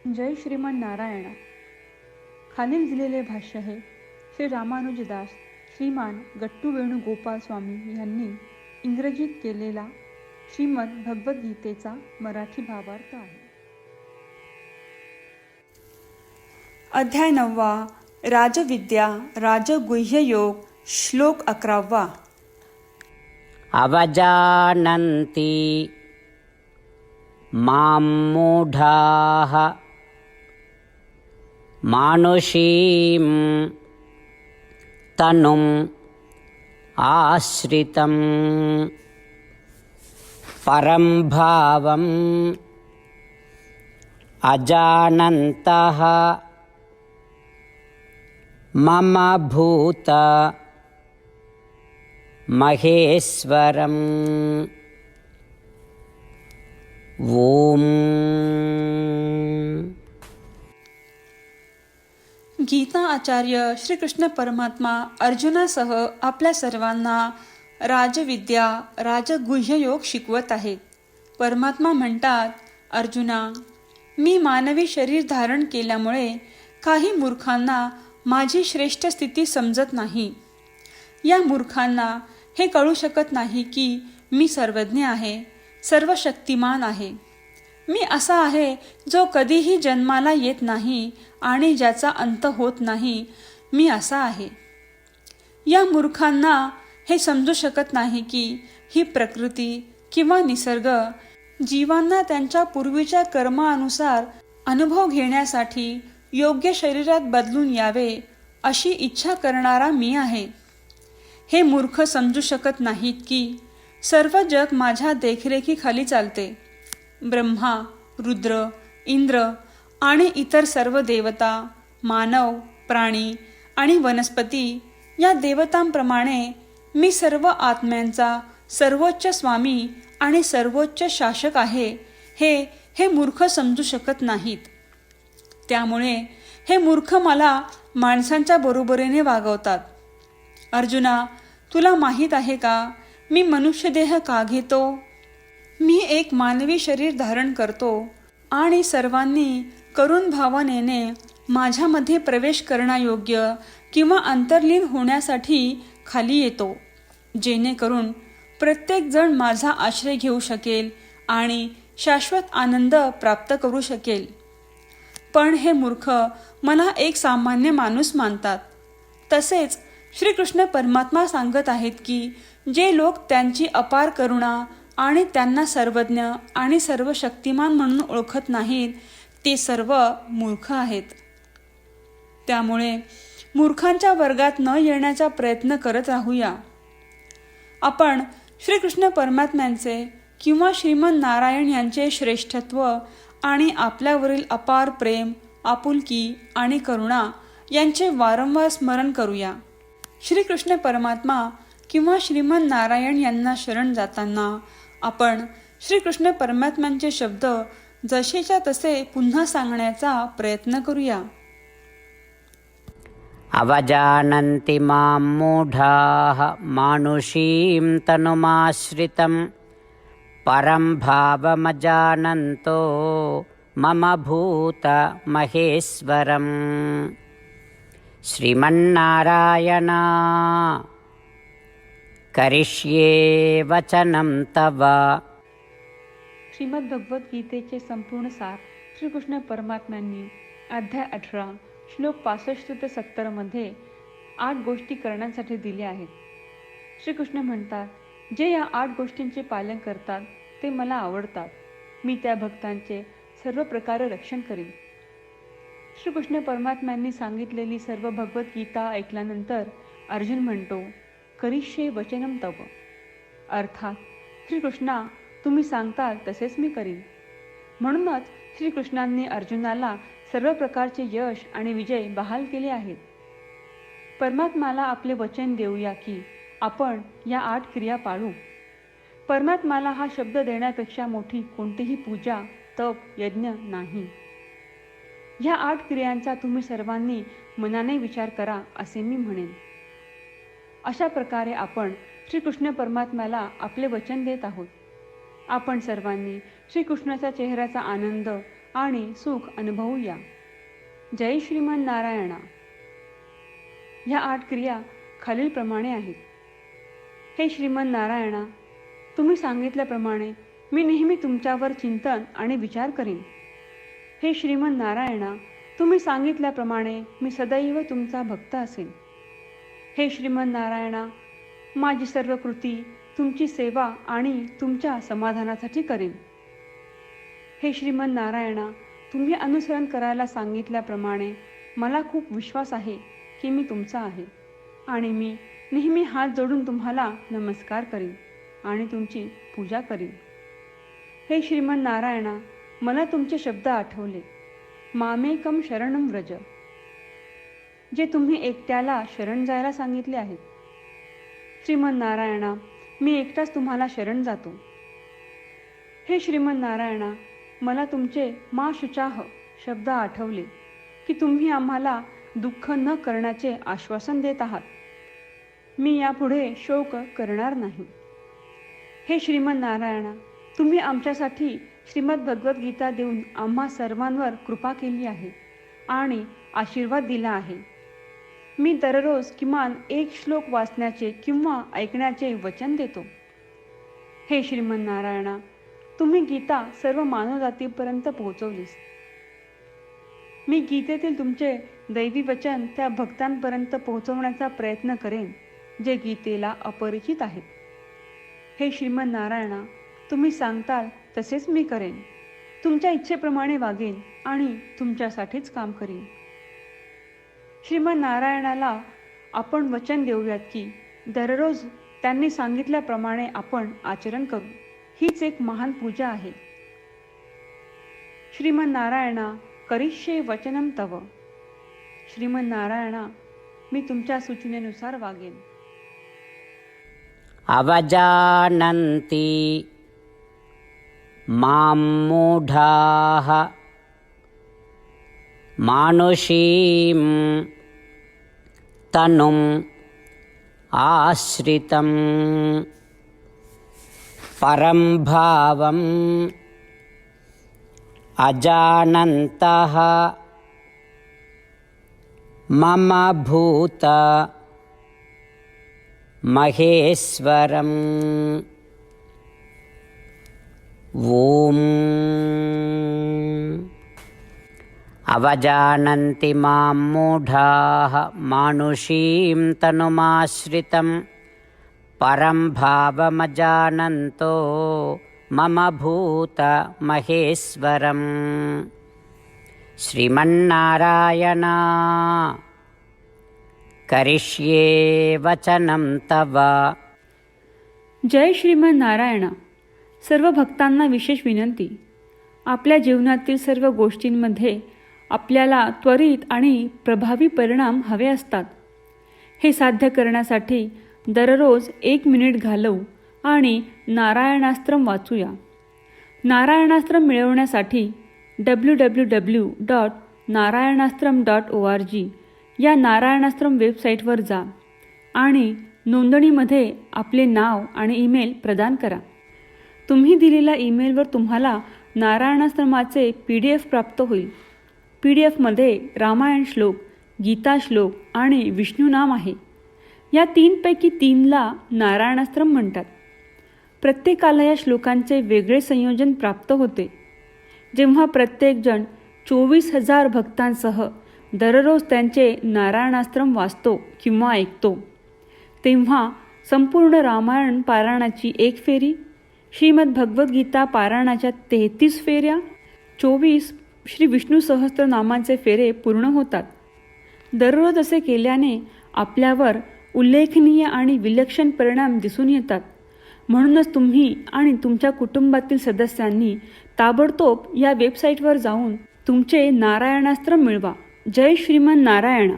जय श्रीमान नारायण. खालील दिलेले भाष्य हे श्री रामानुजदास श्रीमान गट्टू वेणुगोपाल स्वामी यांनी इंग्रजीत केलेला श्रीमद भगवद्गीतेचा मराठी भावार्थ आहे. अध्याय 9. राजविद्या राजगुह्ययोग. श्लोक 11. अवजानन्ति मां मूढाः मानुषीं तनुम् आश्रितं परं भावम् अजानन्तः मम भूत महेश्वरम्. ओम. गीता आचार्य श्रीकृष्ण परमात्मा अर्जुनासह आपल्या सर्वांना राजविद्या राजगुह्ययोग शिकवत आहेत. परमात्मा म्हणतात, अर्जुना, मी मानवी शरीर धारण केल्यामुळे काही मूर्खांना माझी श्रेष्ठ स्थिती समजत नाही. या मूर्खांना हे कळू शकत नाही की मी सर्वज्ञ आहे, सर्व शक्तिमान आहे. मी असा आहे जो कधीही जन्माला येत नाही आणि ज्याचा अंत होत नाही. मी असा आहे. या मूर्खांना हे समजू शकत नाही की ही प्रकृती किंवा निसर्ग जीवांना त्यांच्या पूर्वीच्या कर्मानुसार अनुभव घेण्यासाठी योग्य शरीरात बदलून यावे अशी इच्छा करणारा मी आहे. हे मूर्ख समजू शकत नाहीत की सर्व जग माझ्या देखरेखीखाली चालते. ब्रह्मा, रुद्र, इंद्र आणि इतर सर्व देवता, मानव, प्राणी आणि वनस्पती या देवतांप्रमाणे मी सर्व आत्म्यांचा सर्वोच्च स्वामी आणि सर्वोच्च शासक आहे. हे मूर्ख समजू शकत नाहीत. त्यामुळे हे मूर्ख मला माणसांच्या बरोबरीने वागवतात. अर्जुना, तुला माहीत आहे का मी मनुष्यदेह का घेतो? मी एक मानवी शरीर धारण करतो आणि सर्वांनी करुण भावनेने माझ्यामध्ये प्रवेश करण्यायोग्य किंवा अंतर्लीन होण्यासाठी खाली येतो, जेणेकरून प्रत्येक जण माझा आश्रय घेऊ शकेल आणि शाश्वत आनंद प्राप्त करू शकेल. पण हे मूर्ख मला एक सामान्य माणूस मानतात. तसेच श्रीकृष्ण परमात्मा सांगत आहेत की जे लोक त्यांची अपार करुणा आणि त्यांना सर्वज्ञ आणि सर्व शक्तिमान म्हणून ओळखत नाहीत ते सर्व मूर्ख आहेत. त्यामुळे मूर्खांच्या वर्गात न येण्याचा प्रयत्न करत राहूया. आपण श्रीकृष्ण परमात्म्यांचे किंवा श्रीमन नारायण यांचे श्रेष्ठत्व आणि आपल्यावरील अपार प्रेम, आपुलकी आणि करुणा यांचे वारंवार स्मरण करूया. श्रीकृष्ण परमात्मा किंवा श्रीमन नारायण यांना शरण जाताना आपण श्रीकृष्ण परमात्म्यांचे शब्द जसेच्या तसे पुन्हा सांगण्याचा प्रयत्न करूया. अवजानन्ति मां मूढाः मानुषीं तनुमाश्रितं परं भावमजानन्तो मम भूत महेश्वरम्. श्रीमन्नारायण करिष्ये वचनं तव. श्रीमद भगवद्गीतेचे संपूर्ण सार श्रीकृष्ण परमात्म्यांनी अध्याय 18 श्लोक 65 ते 70 मध्ये 8 गोष्टी करण्यासाठी दिल्या आहेत. श्रीकृष्ण म्हणतात, जे या 8 गोष्टींचे पालन करतात ते मला आवडतात. मी त्या भक्तांचे सर्व प्रकारे रक्षण करीन. श्रीकृष्ण परमात्म्यांनी सांगितलेली सर्व भगवद्गीता ऐकल्यानंतर अर्जुन म्हणतो, करिष्ये वचनं तव. अर्थात श्रीकृष्णा, तुम्ही सांगताल तसेच मी करीन. म्हणूनच श्रीकृष्णांनी अर्जुनाला सर्व प्रकारचे यश आणि विजय बहाल केले आहेत. परमात्म्याला आपले वचन देऊया की आपण या 8 क्रिया पाळू. परमात्म्याला हा शब्द देण्यापेक्षा मोठी कोणतीही पूजा, तप, यज्ञ नाही. ह्या 8 क्रियांचा तुम्ही सर्वांनी मनाने विचार करा असे मी म्हणेन. अशा प्रकारे आपण श्रीकृष्ण परमात्म्याला आपले वचन देत आहोत. आपण सर्वांनी श्रीकृष्णाच्या चेहऱ्याचा आनंद आणि सुख अनुभवूया. जय श्रीमन नारायणा. ह्या 8 क्रिया खालीलप्रमाणे आहेत. हे श्रीमन नारायणा, तुम्ही सांगितल्याप्रमाणे मी नेहमी तुमच्यावर चिंतन आणि विचार करीन. हे श्रीमन नारायणा, तुम्ही सांगितल्याप्रमाणे मी सदैव तुमचा भक्त असेन. हे श्रीमन नारायणा, माझी सर्व कृती तुमची सेवा आणि तुमच्या समाधानासाठी करेन. हे श्रीमन नारायणा, तुम्ही अनुसरण करायला सांगितल्याप्रमाणे मला खूप विश्वास आहे की मी तुमचा आहे आणि मी नेहमी हात जोडून तुम्हाला नमस्कार करीन आणि तुमची पूजा करीन. हे श्रीमन नारायणा, मला तुमचे शब्द आठवले. मामेकम शरणम व्रज, जे तुम्ही एकट्याला शरण जायला सांगितले आहेत. श्रीमन नारायणा, मी एकटाच तुम्हाला शरण जातो. हे श्रीमन नारायणा, मला तुमचे मा शुचाह शब्द आठवले की तुम्ही आम्हाला दुःख न करण्याचे आश्वासन देत आहात. मी यापुढे शोक करणार नाही. हे श्रीमन नारायणा, तुम्ही आमच्यासाठी श्रीमद भगवद्गीता देऊन आम्हा सर्वांवर कृपा केली आहे आणि आशीर्वाद दिला आहे. मी दररोज किमान 1 श्लोक वाचण्याचे किंवा ऐकण्याचे वचन देतो. हे श्रीमन नारायणा, तुम्ही गीता सर्व मानवजातीपर्यंत पोहोचवलीस. मी गीतेतील तुमचे दैवी वचन त्या भक्तांपर्यंत पोहोचवण्याचा प्रयत्न करेन जे गीतेला अपरिचित आहेत. हे श्रीमन नारायणा, तुम्ही सांगताल तसेच मी करेन. तुमच्या इच्छेप्रमाणे वागेन आणि तुमच्यासाठीच काम करीन. श्रीमन नारायणाला आपण वचन देऊयात की दररोज त्यांनी सांगितल्याप्रमाणे आपण आचरण करू. हीच एक महान पूजा आहे. श्रीमन नारायणा, करिष्ये वचनम तव. श्रीमन नारायणा, मी तुमच्या सूचनेनुसार वागेन. अवजानन्ति मां मूढाः मानुषीं तनुम् आश्रितं परं भावम् अजानन्तः मम भूत महेश्वरम्. ॐ अवजानन्ति मां मूढाः मानुषीं तनुमाश्रितं परं भावमजानन्तो मम भूत महेश्वरम्. श्रीमन्नारायण, करिष्ये वचनं तव. जय श्रीमन नारायणा. सर्व भक्तांना विशेष विनंती. आपल्या जीवनातील सर्व गोष्टींमध्ये आपल्याला त्वरित आणि प्रभावी परिणाम हवे असतात. हे साध्य करण्यासाठी दररोज 1 मिनिट घालवू आणि नारायणास्त्रम वाचूया. नारायणास्त्रम मिळवण्यासाठी www.narayanaastram.org या नारायणास्त्रम वेबसाईटवर जा आणि नोंदणीमध्ये आपले नाव आणि ईमेल प्रदान करा. तुम्ही दिलेल्या ईमेलवर तुम्हाला नारायणास्त्रमाचे PDF प्राप्त होईल. PDFमध्ये रामायण श्लोक, गीता श्लोक आणि विष्णू नाम आहे. या 3 पैकी 3ला नारायणास्त्रम म्हणतात. प्रत्येकाला या श्लोकांचे वेगळे संयोजन प्राप्त होते. जेव्हा प्रत्येकजण 24,000 भक्तांसह दररोज त्यांचे नारायणास्त्रम वाचतो किंवा ऐकतो, तेव्हा संपूर्ण रामायण पारायणाची 1 फेरी, श्रीमद भगवद्गीता पारायणाच्या 33 फेऱ्या, 24 श्री विष्णू सहस्त्रनामांचे फेरे पूर्ण होतात. दररोज असे केल्याने आपल्यावर उल्लेखनीय आणि विलक्षण परिणाम दिसून येतात. म्हणूनच तुम्ही आणि तुमच्या कुटुंबातील सदस्यांनी ताबडतोब या वेबसाईटवर जाऊन तुमचे नारायणास्त्र मिळवा. जय श्रीमन नारायणा.